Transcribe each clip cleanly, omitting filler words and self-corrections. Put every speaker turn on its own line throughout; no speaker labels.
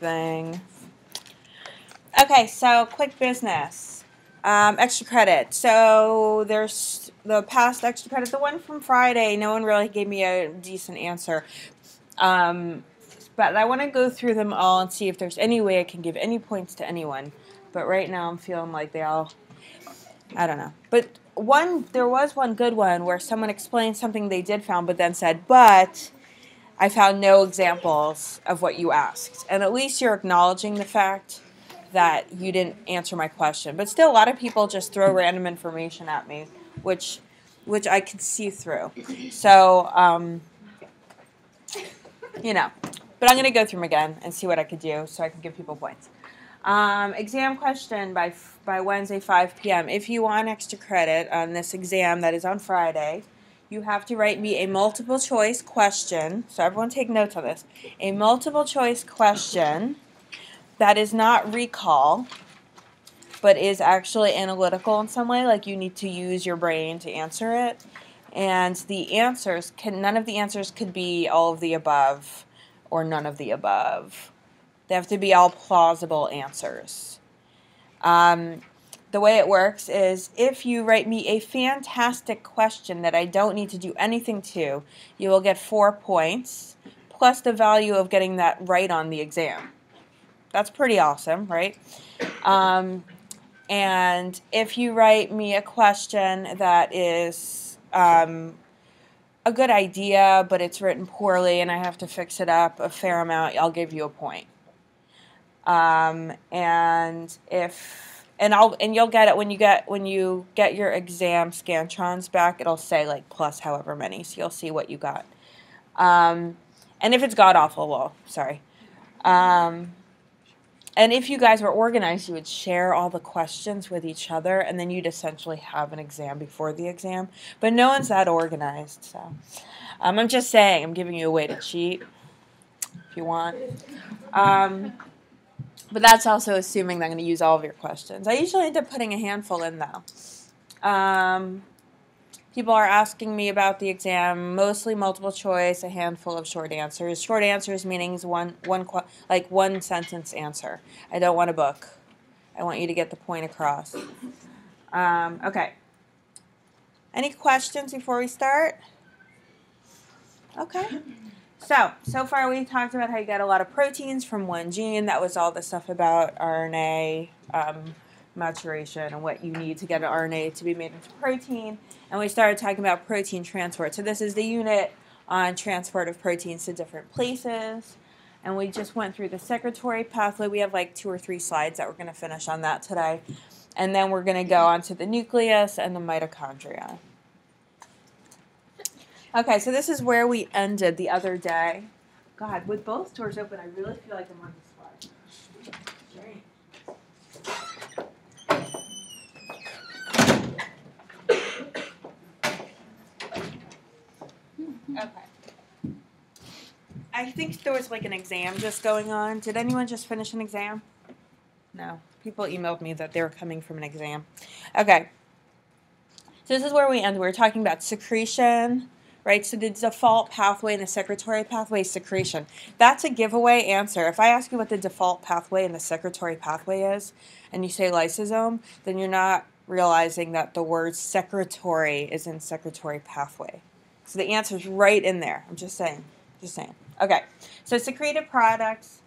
thing. Okay, so quick business. Extra credit. So there's the past extra credit, the one from Friday. No one really gave me a decent answer. But I want to go through them all and see if there's any way I can give any points to anyone. But right now I'm feeling like they all, I don't know. But there was one good one where someone explained something they did found, but then said, but I found no examples of what you asked. And at least you're acknowledging the fact that you didn't answer my question. But still, a lot of people just throw random information at me, which I can see through. So, you know. But I'm going to go through them again and see what I could do so I can give people points. Exam question by Wednesday, 5 p.m. If you want extra credit on this exam that is on Friday, you have to write me a multiple choice question. So everyone take notes on this. A multiple choice question that is not recall, but is actually analytical in some way, like you need to use your brain to answer it. And the answers none of the answers could be all of the above or none of the above. They have to be all plausible answers. The way it works is if you write me a fantastic question that I don't need to do anything to, you will get 4 points, plus the value of getting that right on the exam. That's pretty awesome, right? And if you write me a question that is a good idea, but it's written poorly and I have to fix it up a fair amount, I'll give you a point. And you'll get it when you get your exam Scantrons back. It'll say like plus however many, so you'll see what you got. And if it's god awful, well, sorry. And if you guys were organized, you would share all the questions with each other, and then you'd essentially have an exam before the exam. But no one's that organized, so I'm just saying, I'm giving you a way to cheat if you want. But that's also assuming that I'm going to use all of your questions. I usually end up putting a handful in, though. People are asking me about the exam, mostly multiple choice, a handful of short answers. Short answers meaning one sentence answer. I don't want a book. I want you to get the point across. Okay. Any questions before we start? Okay. So far we talked about how you get a lot of proteins from one gene. That was all the stuff about RNA maturation and what you need to get an RNA to be made into protein. And we started talking about protein transport. So this is the unit on transport of proteins to different places. And we just went through the secretory pathway. We have like 2 or 3 slides that we're going to finish on that today. And then we're going to go on to the nucleus and the mitochondria. Okay, so this is where we ended the other day. God, with both doors open, I really feel like I'm on the spot. Okay. I think there was like an exam just going on. Did anyone just finish an exam? No. People emailed me that they were coming from an exam. Okay. So this is where we end. We're talking about secretion. Right, so the default pathway in the secretory pathway is secretion. That's a giveaway answer. If I ask you what the default pathway in the secretory pathway is, and you say lysosome, then you're not realizing that the word secretory is in secretory pathway. So the answer is right in there. I'm just saying. Okay, so secreted products,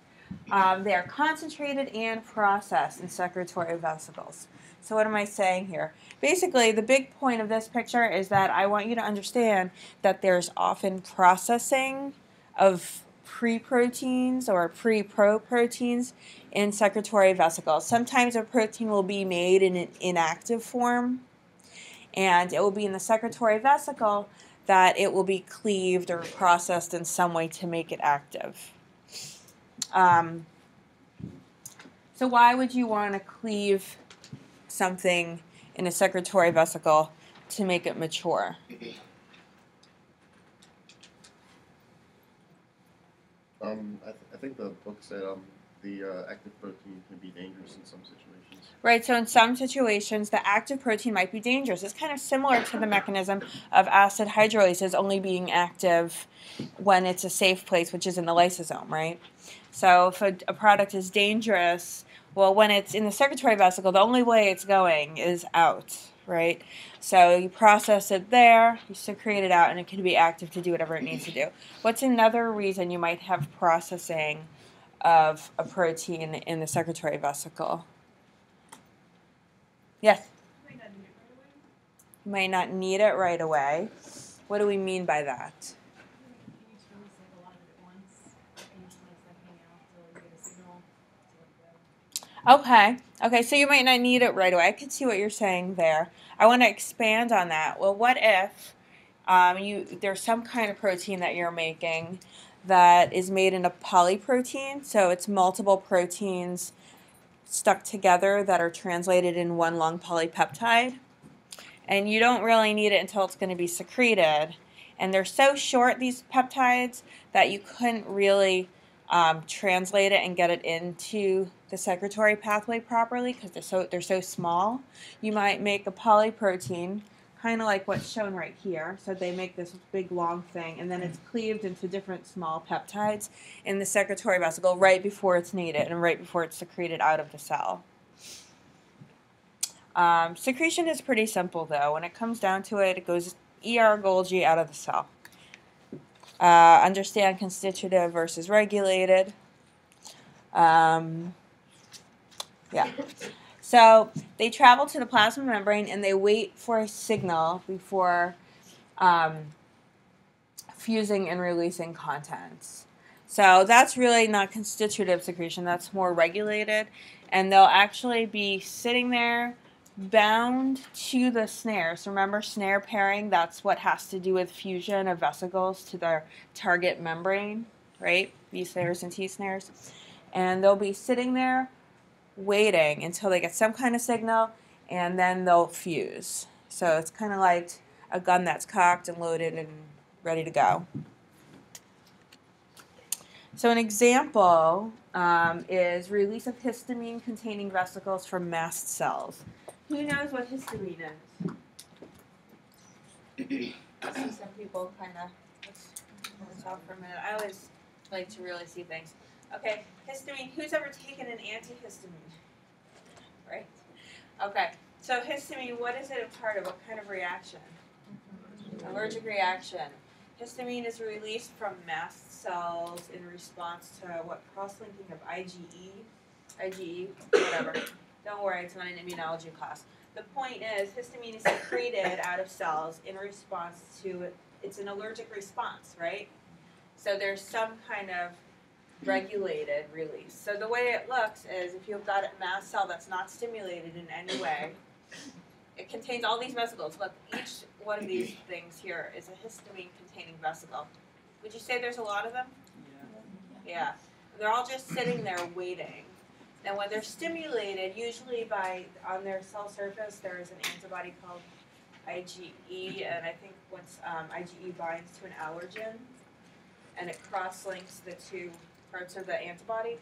they are concentrated and processed in secretory vesicles. So what am I saying here? Basically, the big point of this picture is that I want you to understand that there's often processing of pre-proteins or pre-pro-proteins in secretory vesicles. Sometimes a protein will be made in an inactive form, and it will be in the secretory vesicle that it will be cleaved or processed in some way to make it active. So why would you want to cleave something in a secretory vesicle to make it mature?
I think the book said the active protein can be dangerous in some situations.
Right, so in some situations, the active protein might be dangerous. It's kind of similar to the mechanism of acid hydrolysis only being active when it's a safe place, which is in the lysosome, right? So if a product is dangerous, well, when it's in the circulatory vesicle, the only way it's going is out, right? So you process it there, you secrete it out, and it can be active to do whatever it needs to do. What's another reason you might have processing of a protein in the circulatory vesicle? Yes? You might not need it right away. What do we mean by that? Okay. Okay, so you might not need it right away. I can see what you're saying there. I want to expand on that. Well, what if there's some kind of protein that you're making that is made in a polyprotein, so it's multiple proteins stuck together that are translated in one long polypeptide, and you don't really need it until it's going to be secreted, and they're so short, these peptides, that you couldn't really translate it and get it into the secretory pathway properly because they're so small. You might make a polyprotein, kind of like what's shown right here. So they make this big long thing, and then it's cleaved into different small peptides in the secretory vesicle right before it's needed and right before it's secreted out of the cell. Secretion is pretty simple, though. When it comes down to it, it goes Golgi out of the cell. Understand constitutive versus regulated. Yeah. So they travel to the plasma membrane and they wait for a signal before fusing and releasing contents. So that's really not constitutive secretion, that's more regulated. And they'll actually be sitting there bound to the snare. So remember snare pairing, that's what has to do with fusion of vesicles to their target membrane, right? B snares and T snares. And they'll be sitting there waiting until they get some kind of signal, and then they'll fuse. So it's kind of like a gun that's cocked and loaded and ready to go. So an example is release of histamine-containing vesicles from mast cells. Who knows what histamine is? I see some people kind of, let's talk for a minute. I always like to really see things. Okay, histamine, who's ever taken an antihistamine? Right? Okay, so histamine, what is it a part of? What kind of reaction? Allergic reaction. Histamine is released from mast cells in response to what? Cross-linking of IgE, whatever. Don't worry, it's not an immunology class. The point is, histamine is secreted out of cells in response to, it's an allergic response, right? So there's some kind of regulated release. So the way it looks is if you've got a mast cell that's not stimulated in any way, it contains all these vesicles. Look, each one of these things here is a histamine-containing vesicle. Would you say there's a lot of them? Yeah. They're all just sitting there waiting. And when they're stimulated, usually on their cell surface, there is an antibody called IgE, and I think once IgE binds to an allergen, and it cross-links the two parts of the antibody,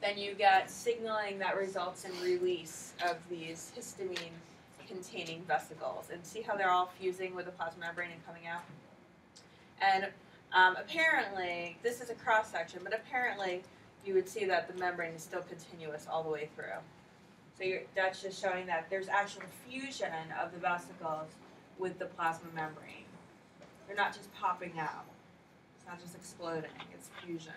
then you get signaling that results in release of these histamine-containing vesicles. And see how they're all fusing with the plasma membrane and coming out? And apparently, this is a cross-section, but apparently you would see that the membrane is still continuous all the way through. So that's just showing that there's actual fusion of the vesicles with the plasma membrane. They're not just popping out. It's not just exploding, it's fusion.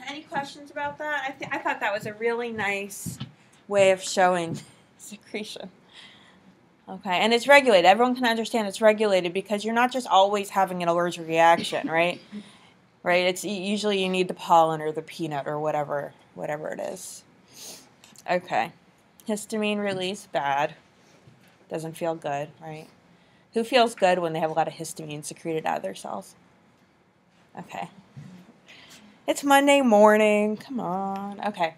Any questions about that? I thought that was a really nice way of showing secretion. Okay, and it's regulated. Everyone can understand it's regulated because you're not just always having an allergic reaction, right? Right? It's usually you need the pollen or the peanut or whatever it is. Okay. Histamine release, bad. Doesn't feel good, right? Who feels good when they have a lot of histamine secreted out of their cells? Okay. It's Monday morning. Come on. Okay.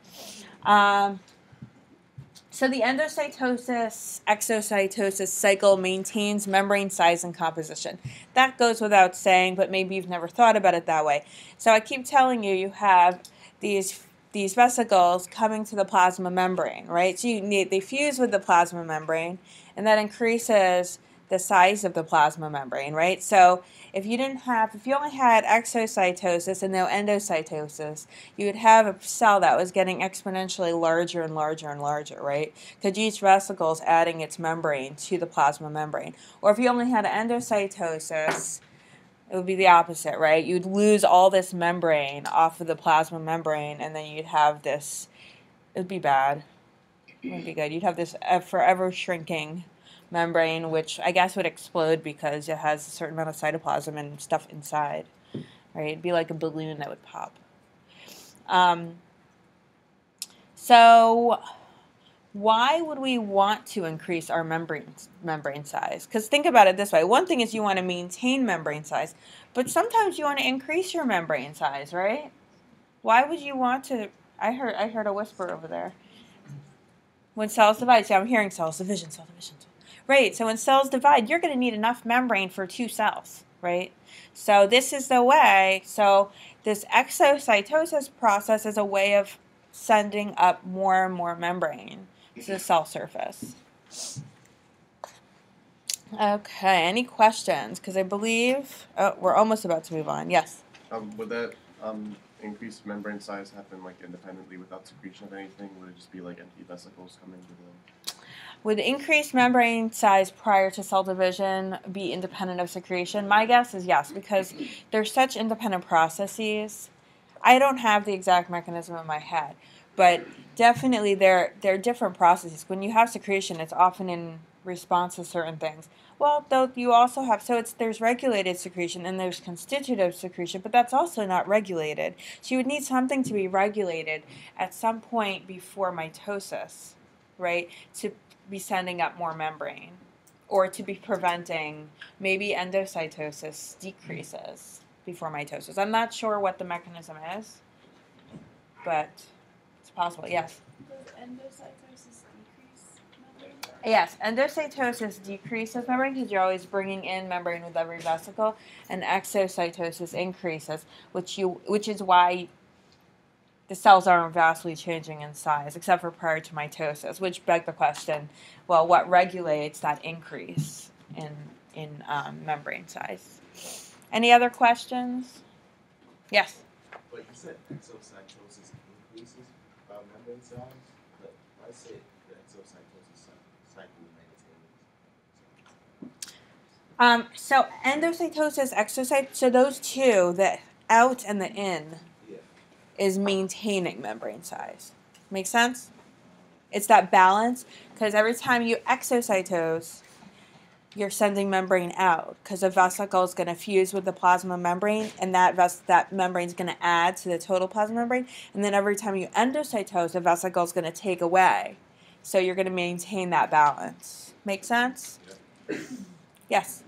So the endocytosis, exocytosis cycle maintains membrane size and composition. That goes without saying, but maybe you've never thought about it that way. So I keep telling you, you have these vesicles coming to the plasma membrane, right? So they fuse with the plasma membrane, and that increases the size of the plasma membrane, right? So if you only had exocytosis and no endocytosis, you would have a cell that was getting exponentially larger and larger and larger, right? Because each vesicle is adding its membrane to the plasma membrane. Or if you only had endocytosis, it would be the opposite, right? You'd lose all this membrane off of the plasma membrane, and then you'd have this, it would be bad. It wouldn't be good. You'd have this forever shrinking membrane, which I guess would explode because it has a certain amount of cytoplasm and stuff inside, right? It'd be like a balloon that would pop. So why would we want to increase our membrane size? Because think about it this way. One thing is you want to maintain membrane size, but sometimes you want to increase your membrane size, right? Why would you want to? I heard a whisper over there. When cells divide, see, I'm hearing cells division. Right, so when cells divide, you're going to need enough membrane for 2 cells, right? So this is the way. So this exocytosis process is a way of sending up more and more membrane to the cell surface. Okay, any questions? Because I believe, we're almost about to move on. Yes?
Would that increased membrane size happen like independently without secretion of anything? Would it just be like empty vesicles coming to the...
Would increased membrane size prior to cell division be independent of secretion? My guess is yes, because they're such independent processes. I don't have the exact mechanism in my head, but definitely they're different processes. When you have secretion, it's often in response to certain things. Well, though you also have, there's regulated secretion and there's constitutive secretion, but that's also not regulated. So you would need something to be regulated at some point before mitosis, right, to be sending up more membrane, or to be preventing maybe endocytosis decreases before mitosis. I'm not sure what the mechanism is, but it's possible. Yes?
Does endocytosis decrease membrane size?
Yes, endocytosis decreases membrane because you're always bringing in membrane with every vesicle, and exocytosis increases, which is why the cells aren't vastly changing in size, except for prior to mitosis, which begs the question, well, what regulates that increase in membrane size? Any other questions? Yes?
But you said exocytosis increases membrane size, but I said the exocytosis cycle maintains.
So endocytosis, exocytosis, so those two, the out and the in, is maintaining membrane size. Make sense? It's that balance, because every time you exocytose, you're sending membrane out, because a vesicle is going to fuse with the plasma membrane, and that membrane is going to add to the total plasma membrane. And then every time you endocytose, a vesicle is going to take away. So you're going to maintain that balance. Make sense?
Yeah.
Yes?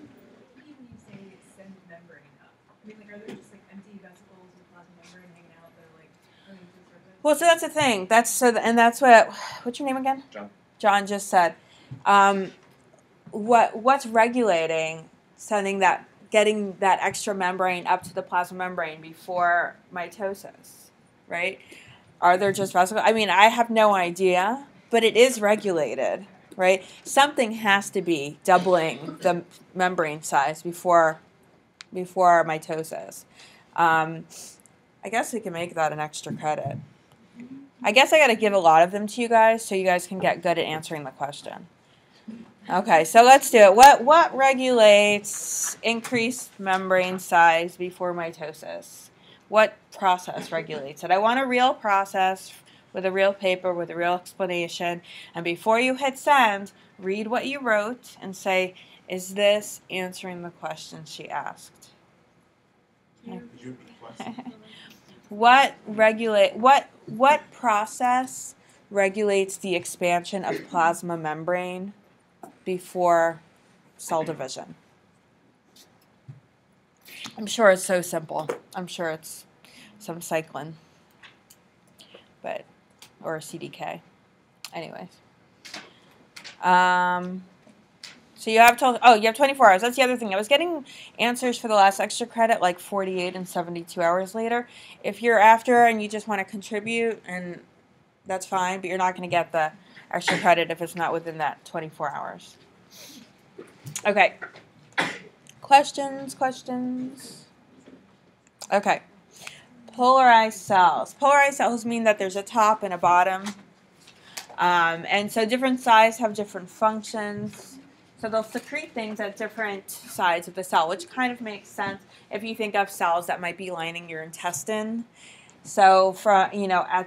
What do you mean you say send membrane up? I mean, like, are there just like empty vesicles with plasma membrane hanging out that are like running through the surface?
Well, so that's the thing. That's what's your name again?
John.
John just said. What's regulating getting that extra membrane up to the plasma membrane before mitosis, right? Are there just vesicles? I mean, I have no idea, but it is regulated, right? Something has to be doubling the membrane size before mitosis. I guess we can make that an extra credit. I guess I got to give a lot of them to you guys so you guys can get good at answering the question. Okay, so let's do it. What regulates increased membrane size before mitosis? What process regulates it? I want a real process with a real paper with a real explanation. And before you hit send, read what you wrote and say, is this answering the question she asked? Okay.
Could you repeat the question?
What process regulates the expansion of plasma membrane before cell division? I'm sure it's so simple. I'm sure it's some cyclin, or CDK. Anyways, so you have 24 hours. That's the other thing. I was getting answers for the last extra credit like 48 and 72 hours later. If you're after and you just want to contribute, and that's fine, but you're not going to get the extra credit if it's not within that 24 hours. Okay. Questions? Okay. Polarized cells. Polarized cells mean that there's a top and a bottom. And so different sides have different functions. So they'll secrete things at different sides of the cell, which kind of makes sense if you think of cells that might be lining your intestine. So at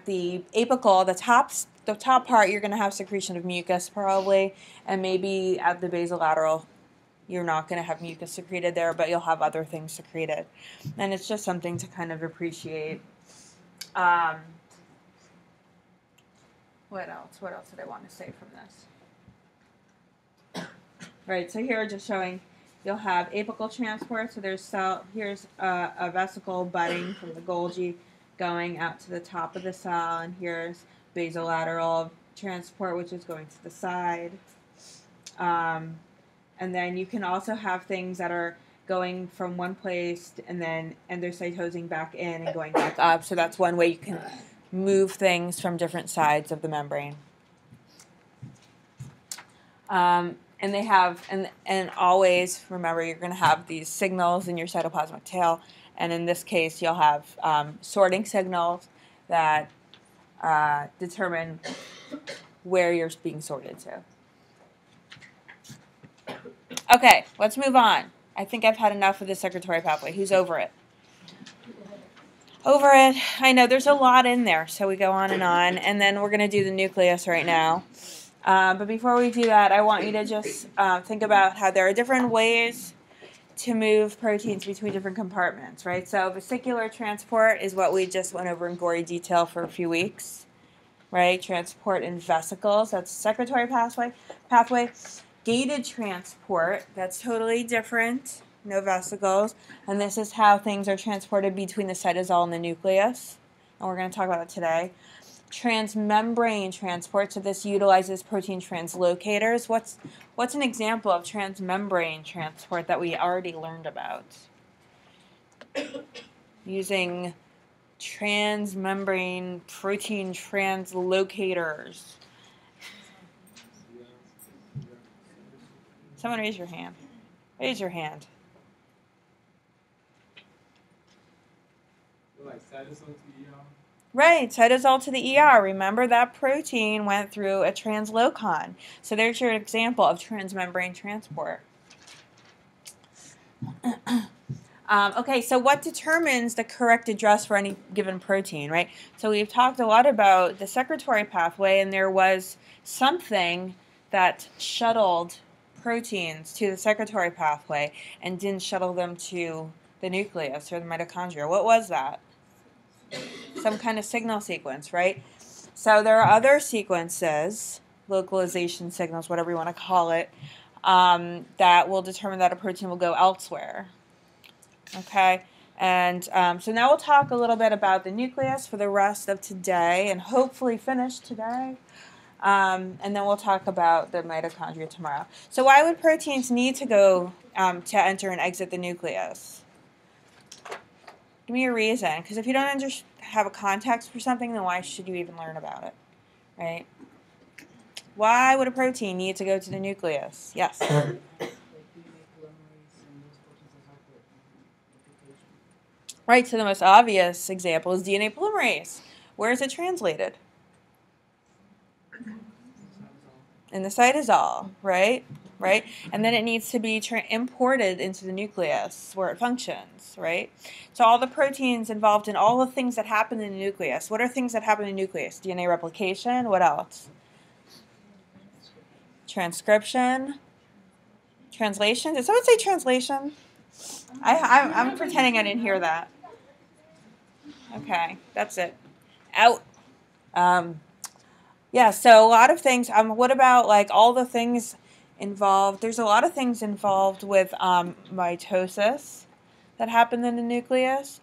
the apical, the top part, you're going to have secretion of mucus probably, and maybe at the basolateral, you're not going to have mucus secreted there, but you'll have other things secreted. And it's just something to kind of appreciate. What else? What else did I want to say from this? Right, so here just showing you'll have apical transport. So here's a vesicle budding from the Golgi going out to the top of the cell, and here's basolateral transport, which is going to the side. And then you can also have things that are going from one place and then endocytosing back in and going back up. So that's one way you can move things from different sides of the membrane. And they have, and always remember, you're going to have these signals in your cytoplasmic tail. And in this case, you'll have sorting signals that determine where you're being sorted to. Okay, let's move on. I think I've had enough of the secretory pathway. Who's over it? Over it. I know there's a lot in there, so we go on, and then we're going to do the nucleus right now. But before we do that, I want you to just think about how there are different ways to move proteins between different compartments, right? So vesicular transport is what we just went over in gory detail for a few weeks, right? Transport in vesicles, that's secretory pathway. Gated transport, that's totally different, no vesicles, and this is how things are transported between the cytosol and the nucleus, and we're going to talk about it today. Transmembrane transport, so this utilizes protein translocators. What's an example of transmembrane transport that we already learned about? Using transmembrane protein translocators. Someone raise your hand. Raise your hand.
Like cytosol to ER?
Right, cytosol to the ER. Remember that protein went through a translocon. So there's your example of transmembrane transport. Okay, so what determines the correct address for any given protein, right? So we've talked a lot about the secretory pathway, and there was something that shuttled proteins to the secretory pathway and didn't shuttle them to the nucleus or the mitochondria. What was that? Some kind of signal sequence, right? So there are other sequences, localization signals, whatever you want to call it, that will determine that a protein will go elsewhere. Okay, and so now we'll talk a little bit about the nucleus for the rest of today, and hopefully finish today. And then we'll talk about the mitochondria tomorrow. So why would proteins need to go to enter and exit the nucleus? Give me a reason, because if you don't have a context for something, then why should you even learn about it, right? Why would a protein need to go to the nucleus? Yes? Right, so the most obvious example is DNA polymerase. Where is it translated? In the cytosol, right? Right? And then it needs to be imported into the nucleus where it functions, right? So all the proteins involved in all the things that happen in the nucleus. What are things that happen in the nucleus? DNA replication. What else? Transcription. Translation. Did someone say translation? I'm pretending I didn't hear that. Okay, that's it. Out. Yeah, so a lot of things. What about like all the things involved? There's a lot of things involved with mitosis that happen in the nucleus,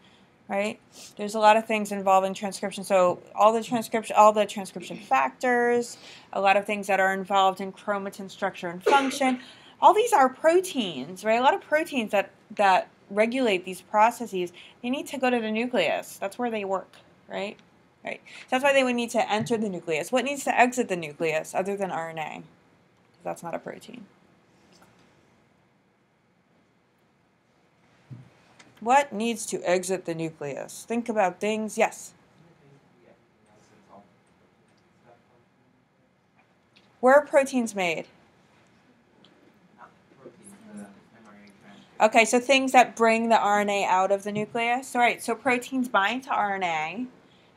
right? There's a lot of things involving transcription. So all the transcription factors, a lot of things that are involved in chromatin structure and function. All these are proteins, right? A lot of proteins that regulate these processes. They need to go to the nucleus. That's where they work, right? Right. So that's why they would need to enter the nucleus. What needs to exit the nucleus other than RNA? Because that's not a protein. What needs to exit the nucleus? Think about things. Yes. Where are proteins made? Okay, so things that bring the RNA out of the nucleus. All right, so proteins bind to RNA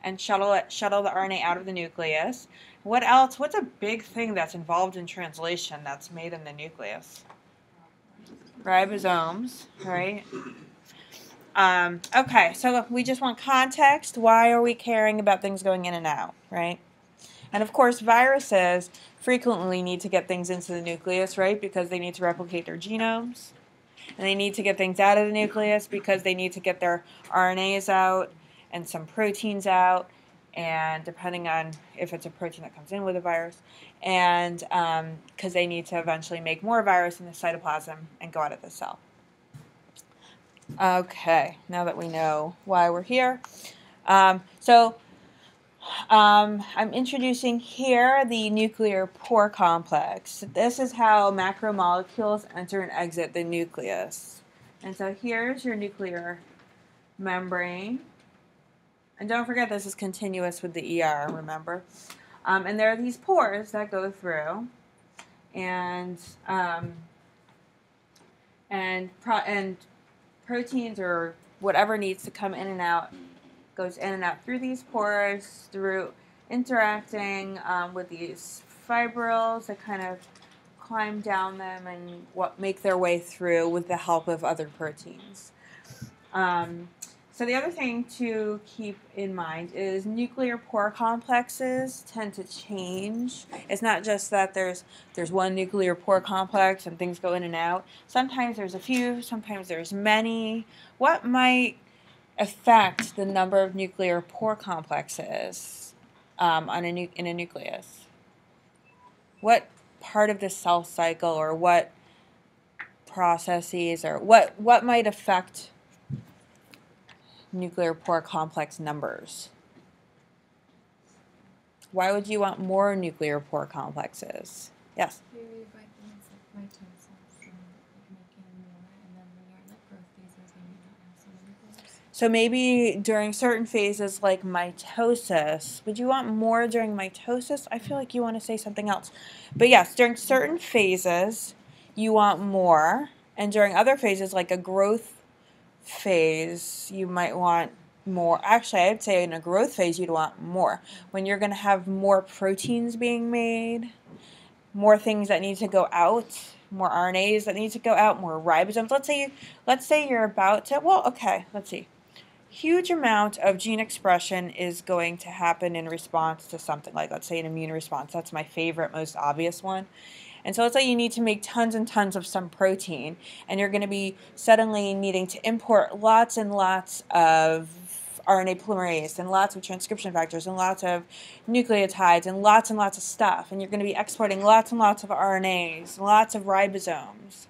and shuttle the RNA out of the nucleus. What else? What's a big thing that's involved in translation that's made in the nucleus? Ribosomes, right? Okay, so we just want context. Why are we caring about things going in and out, right? And of course, viruses frequently need to get things into the nucleus, right? Because they need to replicate their genomes. And they need to get things out of the nucleus because they need to get their RNAs out and some proteins out. And depending on if it's a protein that comes in with a virus. And because they need to eventually make more virus in the cytoplasm and go out of the cell. Okay, now that we know why we're here. I'm introducing here the nuclear pore complex. This is how macromolecules enter and exit the nucleus. And so here's your nuclear membrane. And don't forget this is continuous with the ER, remember? And there are these pores that go through. And proteins or whatever needs to come in and out goes in and out through these pores, through interacting with these fibrils that kind of climb down them and make their way through with the help of other proteins. So the other thing to keep in mind is nuclear pore complexes tend to change. It's not just that there's one nuclear pore complex and things go in and out. Sometimes there's a few, sometimes there's many. What might affect the number of nuclear pore complexes in a nucleus? What part of the cell cycle or what processes or what might affect nuclear pore complex numbers? Why would you want more nuclear pore complexes? Yes?
We rewrite them as like mitosis and making more, and then when you're in like growth phases, maybe not have so many pores.
So maybe during certain phases like mitosis, would you want more during mitosis? I feel like you want to say something else. But yes, during certain phases, you want more. And during other phases, like a growth phase, you might want more. Actually, I'd say in a growth phase, you'd want more. When you're going to have more proteins being made, more things that need to go out, more RNAs that need to go out, more ribosomes. Let's say you're about to, well, okay, let's see. Huge amount of gene expression is going to happen in response to something like, let's say, an immune response. That's my favorite, most obvious one. And so let's say you need to make tons and tons of some protein, and you're going to be suddenly needing to import lots and lots of RNA polymerase and lots of transcription factors and lots of nucleotides and lots of stuff. And you're going to be exporting lots and lots of RNAs and lots of ribosomes.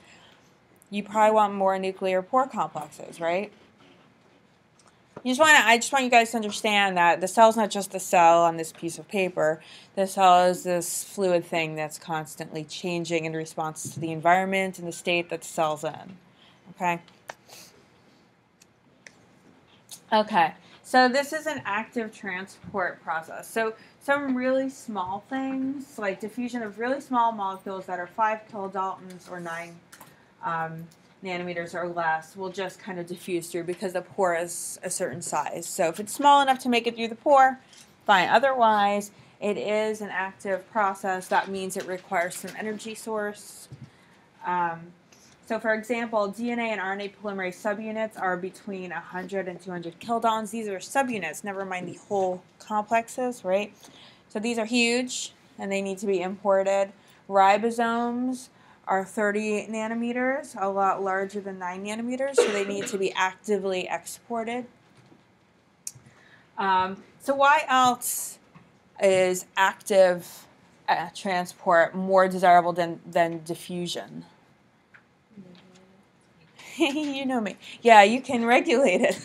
You probably want more nuclear pore complexes, right? I just want you guys to understand that the cell's not just the cell on this piece of paper. The cell is this fluid thing that's constantly changing in response to the environment and the state that the cell's in. Okay? Okay, so this is an active transport process. So some really small things, like diffusion of really small molecules that are 5 kilodaltons or 9 nanometers or less, will just kind of diffuse through because the pore is a certain size. So if it's small enough to make it through the pore, fine. Otherwise, it is an active process. That means it requires some energy source. So for example, DNA and RNA polymerase subunits are between 100 and 200 kilodaltons. These are subunits, never mind the whole complexes, right? So these are huge, and they need to be imported. Ribosomes are 30 nanometers, a lot larger than 9 nanometers, so they need to be actively exported. So why else is active transport more desirable than diffusion? You know me. Yeah, you can regulate it.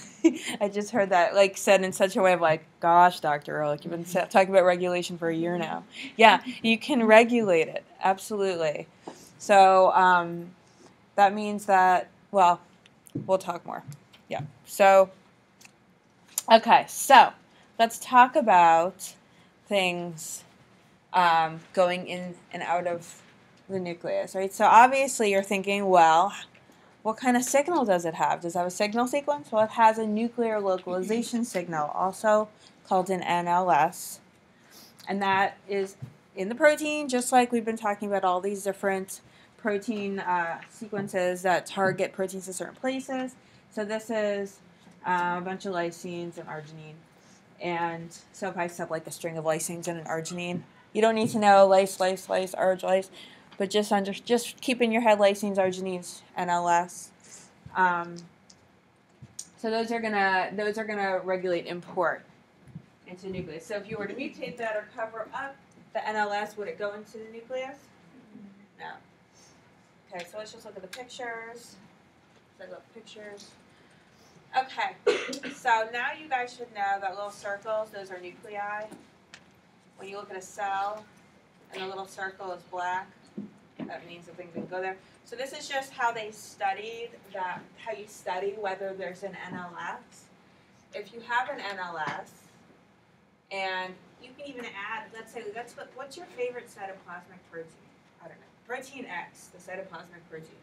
I just heard that said in such a way of gosh, Dr. Ehrlich, you've been talking about regulation for a year now. Yeah, you can regulate it, absolutely. So that means that, well, we'll talk more. Yeah. Yeah. So, okay. So, let's talk about things going in and out of the nucleus, right? So, obviously, you're thinking, well, what kind of signal does it have? Does it have a signal sequence? Well, it has a nuclear localization signal, also called an NLS. And that is in the protein, just like we've been talking about all these different protein sequences that target proteins to certain places. So this is a bunch of lysines and arginine. And so if I set like a string of lysines and an arginine, you don't need to know lyse, arg, lyse, but just keep in your head lysines, arginines, NLS. So those are gonna regulate import into the nucleus. So if you were to mutate that or cover up the NLS, would it go into the nucleus? No. Okay, so let's just look at the pictures. Let's look at the pictures. Okay, so now you guys should know that little circles, those are nuclei. When you look at a cell and the little circle is black, that means the thing didn't go there. So this is just how they studied that, how you study whether there's an NLS. If you have an NLS, and you can even add, let's say, what's your favorite cytoplasmic protein? I don't know. Protein X, the cytoplasmic protein.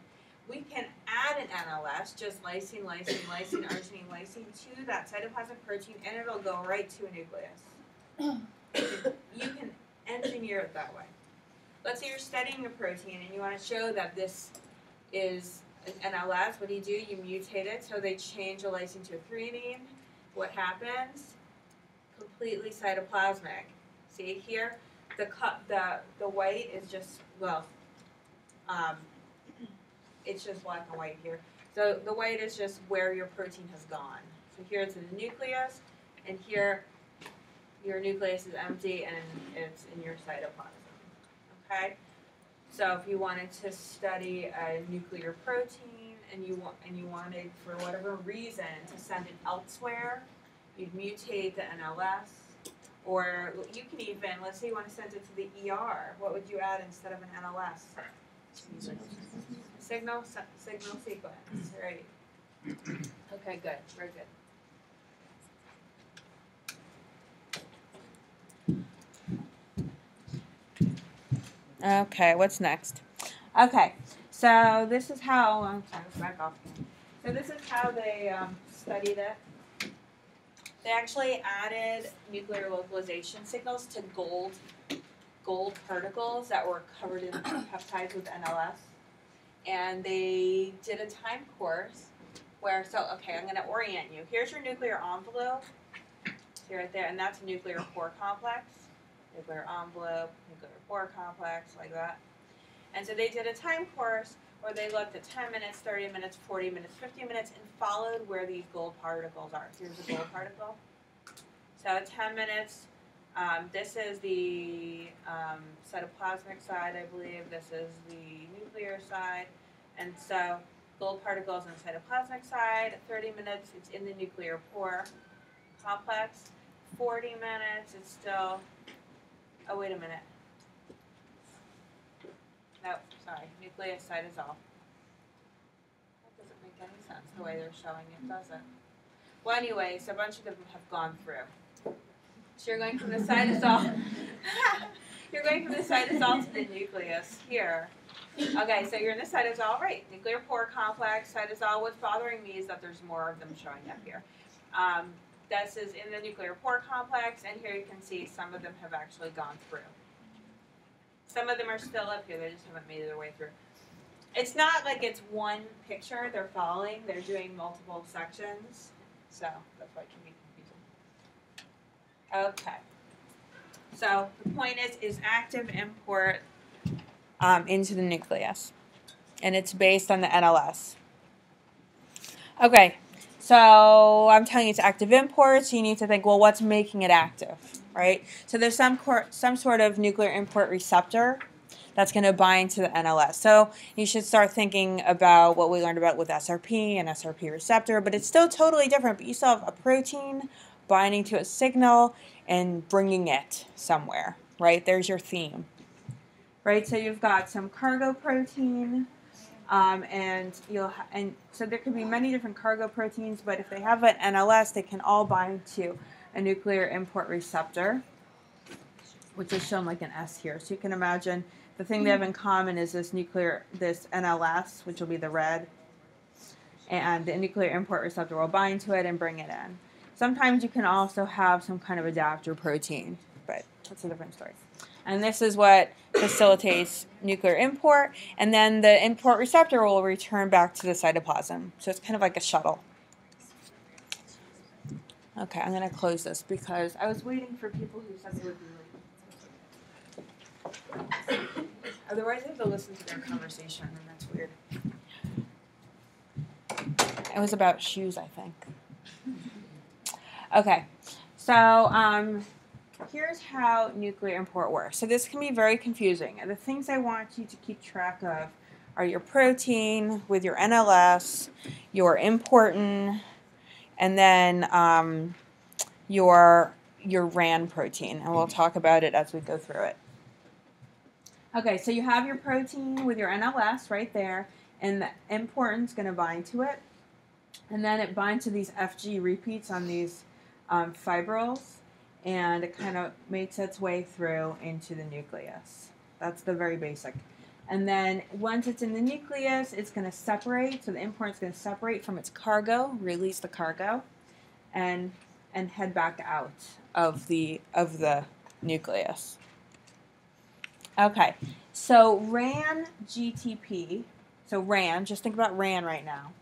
We can add an NLS, just lysine, arginine, lysine, to that cytoplasmic protein, and it'll go right to a nucleus. You can engineer it that way. Let's say you're studying a protein, and you want to show that this is an NLS. What do? You mutate it, so they change a lysine to a threonine. What happens? Completely cytoplasmic. See here, the white is just it's just black and white here. So the white is just where your protein has gone. So here it's in the nucleus, and here your nucleus is empty and it's in your cytoplasm. Okay. So if you wanted to study a nuclear protein and you wanted for whatever reason to send it elsewhere, you'd mutate the NLS, or you can even, let's say you want to send it to the ER. What would you add instead of an NLS? Signal sequence, right? Okay, good, very good. Okay, what's next? Okay, so this is how, I'm sorry, let's back off. So this is how they studied it. They actually added nuclear localization signals to gold particles that were covered in peptides with NLS. And they did a time course where, okay, I'm going to orient you. Here's your nuclear envelope. See right there, and that's a nuclear pore complex. Nuclear envelope, nuclear pore complex, like that. And so they did a time course where they looked at 10 minutes, 30 minutes, 40 minutes, 50 minutes, and followed where these gold particles are. Here's a gold particle. So 10 minutes, this is the cytoplasmic side, I believe. This is the nuclear side. And so gold particles on the cytoplasmic side. 30 minutes, it's in the nuclear pore complex. 40 minutes, it's still, oh, wait a minute. Nope, sorry, nucleus cytosol. That doesn't make any sense the way they're showing it, does it? Well, anyways, a bunch of them have gone through. So you're going from the cytosol, you're going from the cytosol to the nucleus here. Okay, so you're in the cytosol, right? Nuclear pore complex, cytosol. What's bothering me is that there's more of them showing up here. This is in the nuclear pore complex, and here you can see some of them have actually gone through. Some of them are still up here, they just haven't made their way through. It's not like it's one picture they're following, they're doing multiple sections, so that's why it can be confusing. Okay, so the point is active import into the nucleus, and it's based on the NLS. Okay, so I'm telling you it's active import, so you need to think, well, what's making it active? Right? So there's some sort of nuclear import receptor that's going to bind to the NLS. So you should start thinking about what we learned about with SRP and SRP receptor, but it's still totally different. But you still have a protein binding to a signal and bringing it somewhere, right? There's your theme, right? So you've got some cargo protein and and so there could be many different cargo proteins, but if they have an NLS, they can all bind to a nuclear import receptor, which is shown like an S here. So you can imagine the thing they have in common is this NLS, which will be the red, and the nuclear import receptor will bind to it and bring it in. Sometimes you can also have some kind of adapter protein, but that's a different story. And this is what facilitates nuclear import, and then the import receptor will return back to the cytoplasm. So it's kind of like a shuttle. Okay, I'm going to close this because I was waiting for people who said they would be late. Otherwise, I have to listen to their conversation, and that's weird. It was about shoes, I think. Okay, so here's how nuclear import works. So this can be very confusing. And the things I want you to keep track of are your protein with your NLS, your importin, and then your RAN protein. And we'll talk about it as we go through it. Okay, so you have your protein with your NLS right there, and the importin's going to bind to it. And then it binds to these FG repeats on these fibrils, and it kind of makes its way through into the nucleus. That's the very basic. And then once it's in the nucleus, it's going to separate. So the importin's going to separate from its cargo, release the cargo, and head back out of the nucleus. Okay, so RAN GTP, so RAN, just think about RAN right now,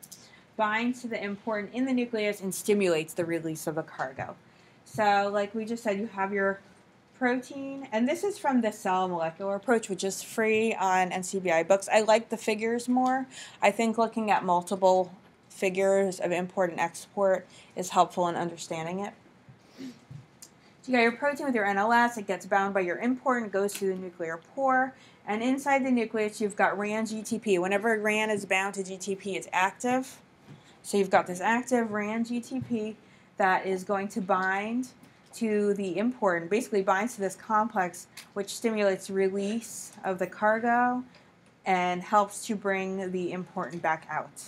binds to the importin in the nucleus and stimulates the release of the cargo. So like we just said, you have your protein, and this is from the Cell Molecular Approach, which is free on NCBI books. I like the figures more. I think looking at multiple figures of import and export is helpful in understanding it. So you got your protein with your NLS, it gets bound by your importin, goes through the nuclear pore, and inside the nucleus you've got RAN GTP. Whenever RAN is bound to GTP, it's active. So you've got this active RAN GTP that is going to bind to the importin, basically binds to this complex, which stimulates release of the cargo and helps to bring the importin back out.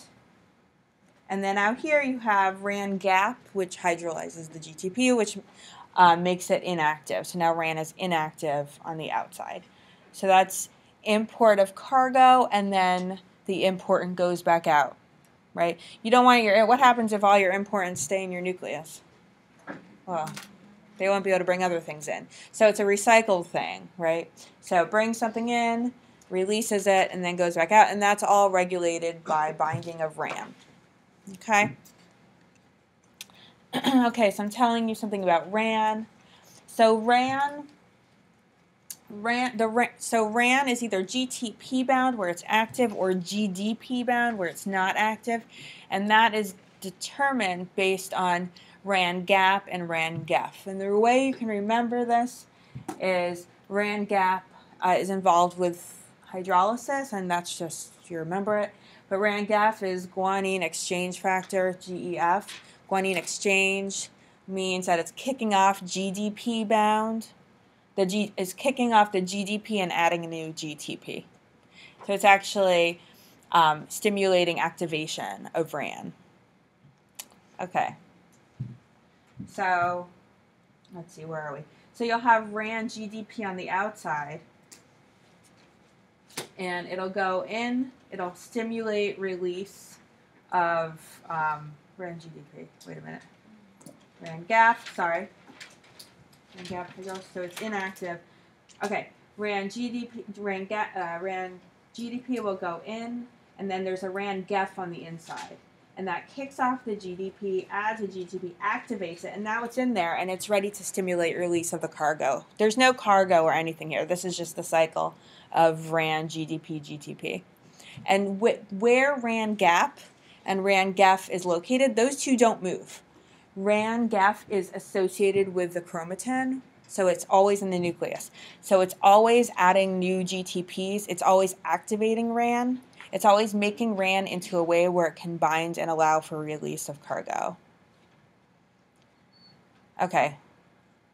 And then out here you have RAN gap, which hydrolyzes the GTP, which makes it inactive. So now RAN is inactive on the outside. So that's import of cargo, and then the importin goes back out, right? You don't want what happens if all your importins stay in your nucleus? Well, they won't be able to bring other things in. So it's a recycled thing, right? So it brings something in, releases it, and then goes back out, and that's all regulated by binding of RAN. Okay? Okay, so I'm telling you something about RAN. So RAN is either GTP bound where it's active or GDP bound where it's not active, and that is determined based on RAN gap and RAN gef. And the way you can remember this is RAN gap is involved with hydrolysis, and that's just, you remember it. But RAN gef is guanine exchange factor, GEF. Guanine exchange means that it's kicking off GDP bound. Is kicking off the GDP and adding a new GTP. So it's actually stimulating activation of RAN. Okay. So let's see, where are we? So you'll have RAN GDP on the outside, and it'll go in, it'll stimulate release of RAN GDP. Wait a minute. RAN gap, sorry. RAN gap, so it's inactive. Okay, RAN GDP will go in, and then there's a RAN gef on the inside. And that kicks off the GDP, adds a GTP, activates it, and now it's in there, and it's ready to stimulate release of the cargo. There's no cargo or anything here. This is just the cycle of RAN, GDP, GTP. And where RAN gap and RAN gef is located, those two don't move. RAN gef is associated with the chromatin, so it's always in the nucleus. So it's always adding new GTPs. It's always activating RAN. It's always making RAN into a way where it can bind and allow for release of cargo. Okay.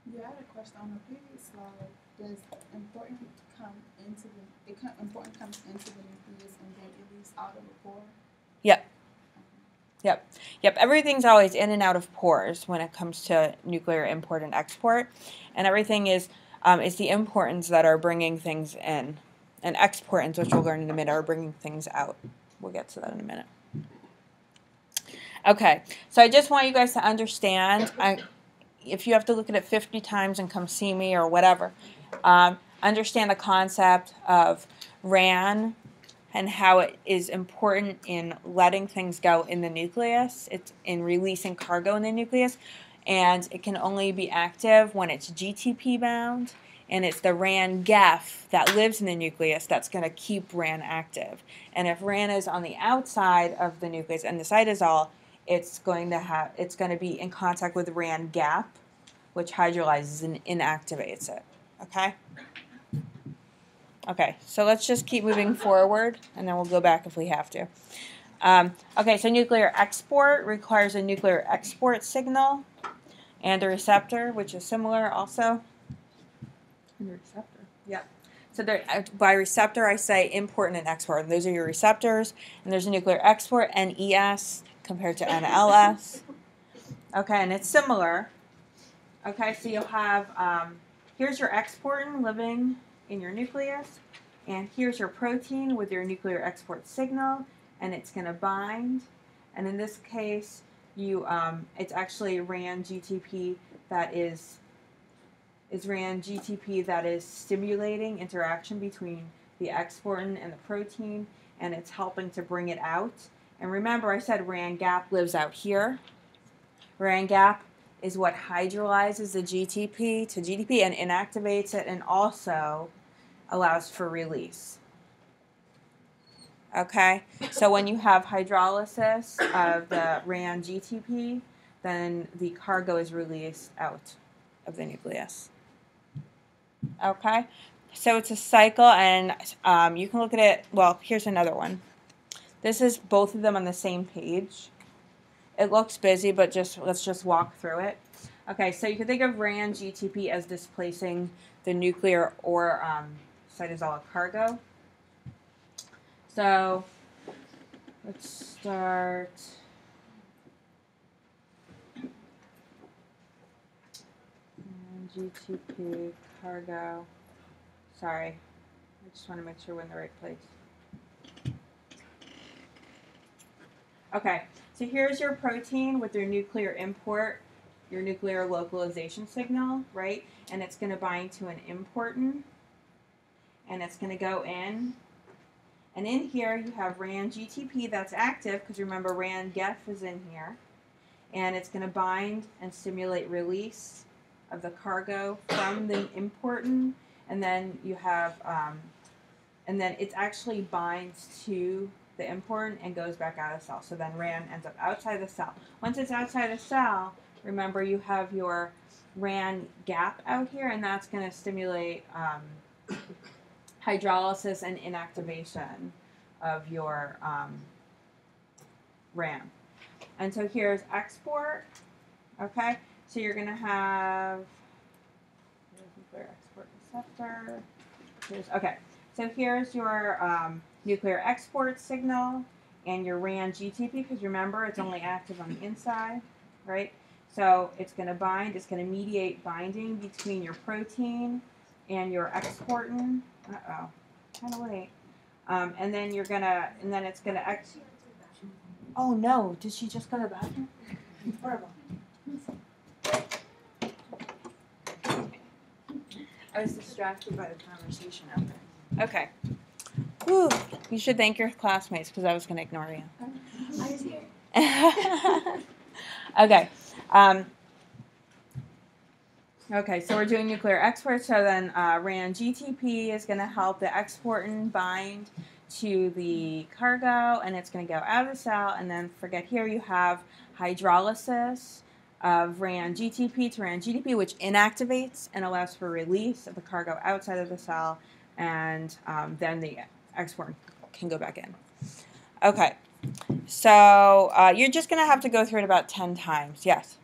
You had a question on the previous slide. Does important come into important comes into the nucleus and then it leaves out of the pore.
Yep. Yep, everything's always in and out of pores when it comes to nuclear import and export. And everything is, it's the importants that are bringing things in. And exportants, which we'll learn in a minute, are bringing things out. We'll get to that in a minute. Okay, so I just want you guys to understand, if you have to look at it 50 times and come see me or whatever, understand the concept of RAN and how it is important in letting things go in the nucleus. It's in releasing cargo in the nucleus, and it can only be active when it's GTP bound, and it's the RAN-GEF that lives in the nucleus that's going to keep RAN active. And if RAN is on the outside of the nucleus and the cytosol, it's going to be in contact with RAN-GAP, which hydrolyzes and inactivates it. Okay? Okay, so let's just keep moving forward, and then we'll go back if we have to. Okay, so nuclear export requires a nuclear export signal and a receptor, which is similar also. And a receptor, yep. So by receptor, I say import and export, and those are your receptors. And there's a nuclear export, NES, compared to NLS. Okay, and it's similar. Okay, so you'll have, here's your exportin living in your nucleus, and here's your protein with your nuclear export signal, and it's going to bind. And in this case, it's actually RAN-GTP that is RAN-GTP that is stimulating interaction between the exportin and the protein, and it's helping to bring it out. And remember, I said RAN-GAP lives out here. RAN-GAP is what hydrolyzes the GTP to GTP and inactivates it, and also allows for release. Okay, so when you have hydrolysis of the RAN-GTP, then the cargo is released out of the nucleus. Okay, so it's a cycle, and you can look at it. Well, here's another one. This is both of them on the same page. It looks busy, but let's just walk through it. Okay, so you can think of RAN-GTP as displacing the nuclear or cytosolic cargo. So let's start. GTP cargo. Sorry, I just want to make sure we're in the right place. Okay, so here's your protein with your nuclear import, your nuclear localization signal, right? And it's going to bind to an importin, and it's going to go in. And in here you have RAN-GTP that's active, because remember RAN-GEF is in here. And it's going to bind and stimulate release of the cargo from the importin. And then you have, and then it actually binds to the importin and goes back out of the cell. So then RAN ends up outside the cell. Once it's outside the cell, remember you have your RAN-GAP out here, and that's going to stimulate hydrolysis and inactivation of your RAN. And so here's export. Okay, so you're going to have nuclear export receptor. Okay, so here's your nuclear export signal and your RAN-GTP, because remember it's only active on the inside, right? So it's going to bind. It's going to mediate binding between your protein and your exportin. Uh-oh, kind of late. And then you're gonna, and then it's gonna Oh no! Did she just go to the bathroom? Horrible. I was distracted by the conversation out there. Okay. Whew. You should thank your classmates, because I was gonna ignore you.
I was here.
Okay. Okay, so we're doing nuclear export. So then RAN-GTP is going to help the exportin bind to the cargo, and it's going to go out of the cell. And then forget here you have hydrolysis of RAN-GTP to RAN-GDP, which inactivates and allows for release of the cargo outside of the cell, and then the exportin can go back in. Okay, so you're just going to have to go through it about 10 times. Yes?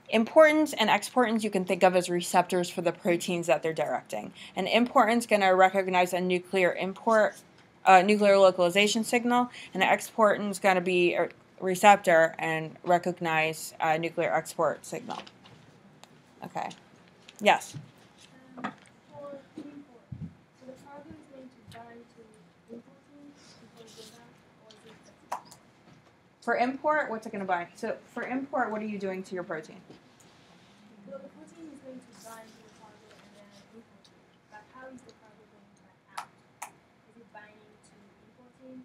Importance and exportance you can think of as receptors for the proteins that they're directing. An importance going to recognize a nuclear localization signal, and an exportance is going to be a receptor and recognize a nuclear export signal. Okay. Yes.
For import, so the cargo is going to bind to importing before it goes out, or is it
For import, what's it going to bind? So for import, what are you doing to your protein?
well, the protein is going to bind to the cargo and then import it. But how is the cargo going back out? Is it binding to importing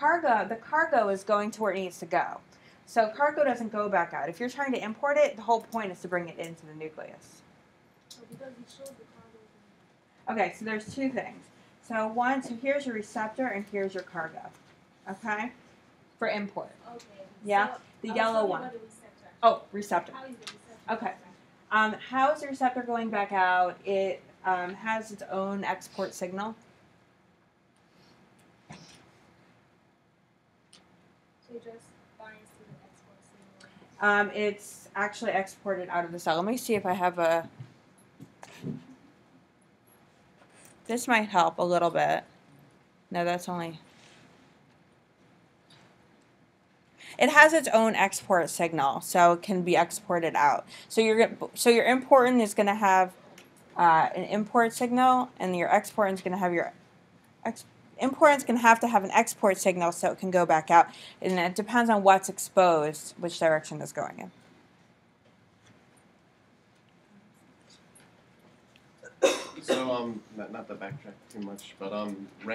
or
The cargo is going to where it needs to go. So cargo doesn't go back out. If you're trying to import it, the whole point is to bring it into the nucleus.
so because it shows the cargo is
Okay, so there's two things. So one, so here's your receptor and here's your cargo. Okay? For import.
okay.
Yeah,
So
the
I was
yellow
talking
one.
about the receptor.
Oh, receptor.
How is the receptor
Okay.
going back?
How is the receptor going back out? It has its own export signal.
So it just binds to the export signal.
It's actually exported out of the cell. Let me see if I have a... This might help a little bit. No, that's only... It has its own export signal, so it can be exported out. So your important is going to have an import signal, and your export is going to have your important is going to have an export signal, so it can go back out. And it depends on what's exposed, which direction it's going in.
So not to backtrack too much, but
I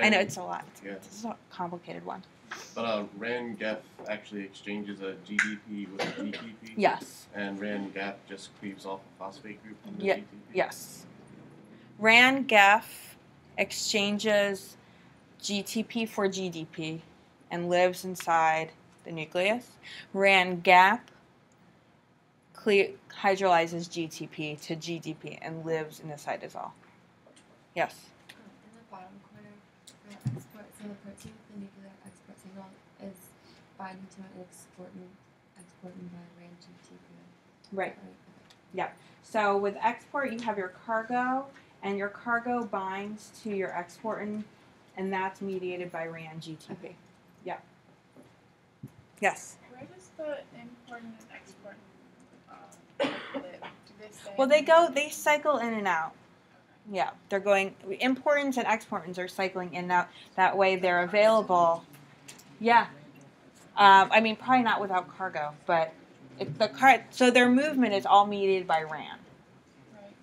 know it's a lot.
Yeah.
It's a complicated one.
But RAN-GEF actually exchanges a GDP with a GTP.
Yes.
And RAN-GAP just cleaves off a phosphate group from the
Yeah.
GTP.
Yes. RAN-GEF exchanges GTP for GDP and lives inside the nucleus. RAN-GAP hydrolyzes GTP to GDP and lives in the cytosol. Yes.
In the bottom corner, for the export, so the protein with the nuclear export signal is binding to an exportin by RAN GTP.
Right.
Okay.
So with export, you have your cargo, and your cargo binds to your exportin, and that's mediated by RAN GTP.
Okay.
Yeah. Yes.
Where does the import and export live? Do they stay?
Well, they cycle in and out. Yeah, they're going, importance and exportants are cycling in and out. That way they're available. Yeah. I mean, probably not without cargo, but so their movement is all mediated by RAN.
Right.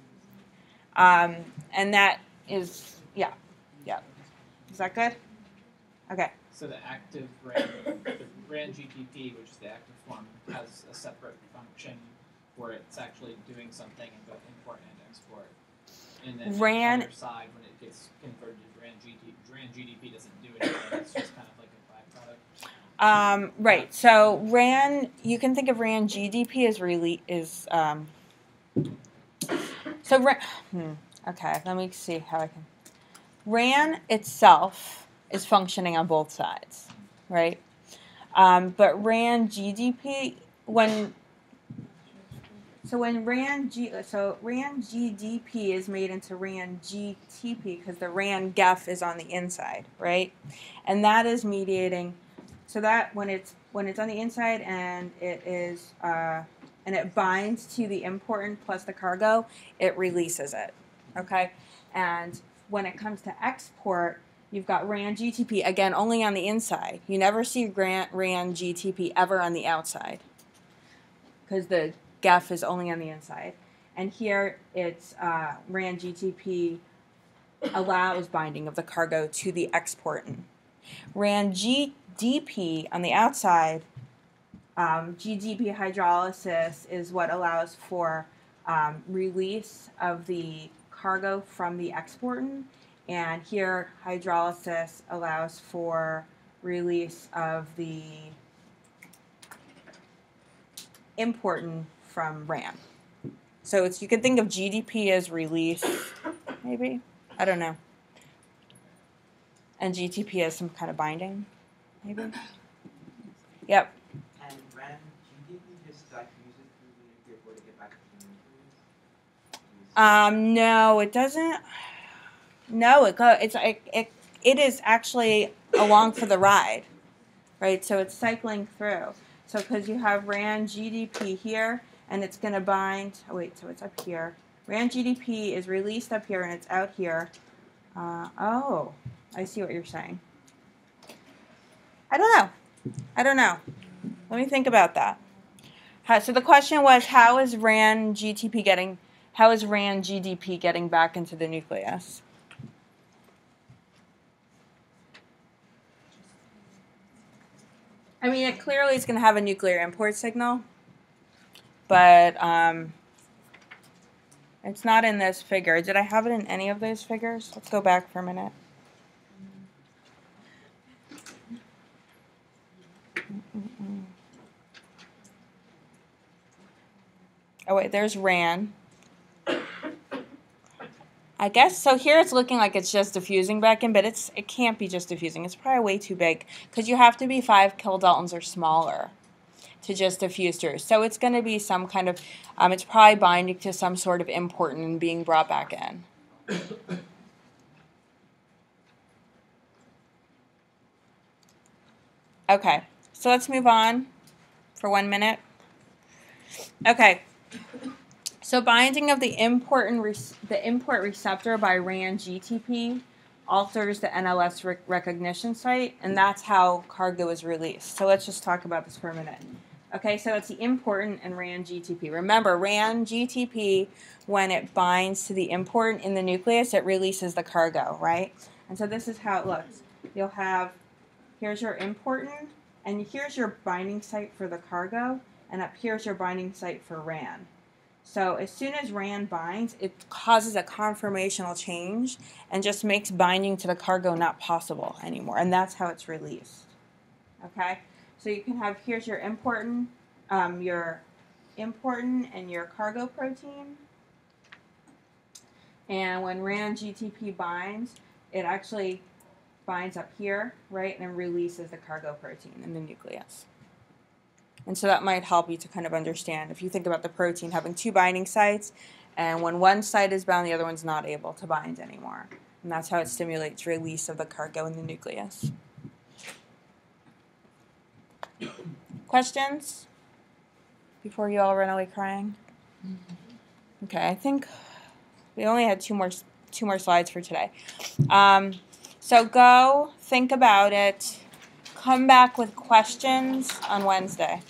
And that is, yeah. Is that good? Okay.
So the active RAN, the RAN GTP, which is the active form, has a separate function where it's actually doing something in both import and export. And then
RAN-
on the other side, when it gets converted to RAN GDP doesn't do anything. It's just kind of like a byproduct.
Right. So RAN, you can think of RAN GDP as so RAN. Okay, let me see how I can. RAN itself is functioning on both sides, right? But RAN GDP when RAN GDP is made into RAN GTP because the RAN GEF is on the inside, right? And that is mediating. So that when it's on the inside and it is and it binds to the important plus the cargo, it releases it. Okay, and when it comes to export, you've got RAN GTP again only on the inside. You never see RAN GTP ever on the outside because the GEF is only on the inside. And here it's RAN GTP allows binding of the cargo to the exportant. RAN GDP on the outside, GDP hydrolysis is what allows for release of the cargo from the exportant. And here hydrolysis allows for release of the important from RAN. So you can think of GDP as release, maybe? I don't know. And GTP as some kind of binding, maybe? Yep.
And RAN GDP just like uses through
No, it doesn't. No, it is actually along for the ride, right? So it's cycling through. So because you have RAND GDP here, and it's going to bind. Oh wait, so it's up here. RAND GDP is released up here, and it's out here. Oh, I see what you're saying. I don't know. Let me think about that. So the question was, how is RAND GDP getting back into the nucleus? I mean, it clearly is going to have a nuclear import signal, but it's not in this figure. Did I have it in any of those figures? Let's go back for a minute. Oh wait, there's RAN. I guess, so here it's looking like it's just diffusing back in, but it can't be just diffusing. It's probably way too big, because you have to be 5 kilodaltons or smaller to just diffuse through. So it's going to be some kind of, it's probably binding to some sort of important and being brought back in. Okay, so let's move on for 1 minute. Okay. So binding of the import receptor by RAND GTP alters the NLS recognition site, and that's how cargo is released. So let's just talk about this for a minute. Okay, so it's the important and RAND GTP. Remember, RAND GTP, when it binds to the important in the nucleus, it releases the cargo, right? And so this is how it looks. You'll have, here's your important, and here's your binding site for the cargo, and up here's your binding site for RAND. So as soon as RAND binds, it causes a conformational change and just makes binding to the cargo not possible anymore. And that's how it's released. Okay? So you can have, here's your important and your cargo protein. And when RAND GTP binds, it actually binds up here, right, and releases the cargo protein in the nucleus. And so that might help you to kind of understand. If you think about the protein having 2 binding sites, and when one site is bound, the other one's not able to bind anymore. And that's how it stimulates release of the cargo in the nucleus. Questions? Before you all run away crying? Okay, I think we only had two more slides for today. So go, think about it, come back with questions on Wednesday.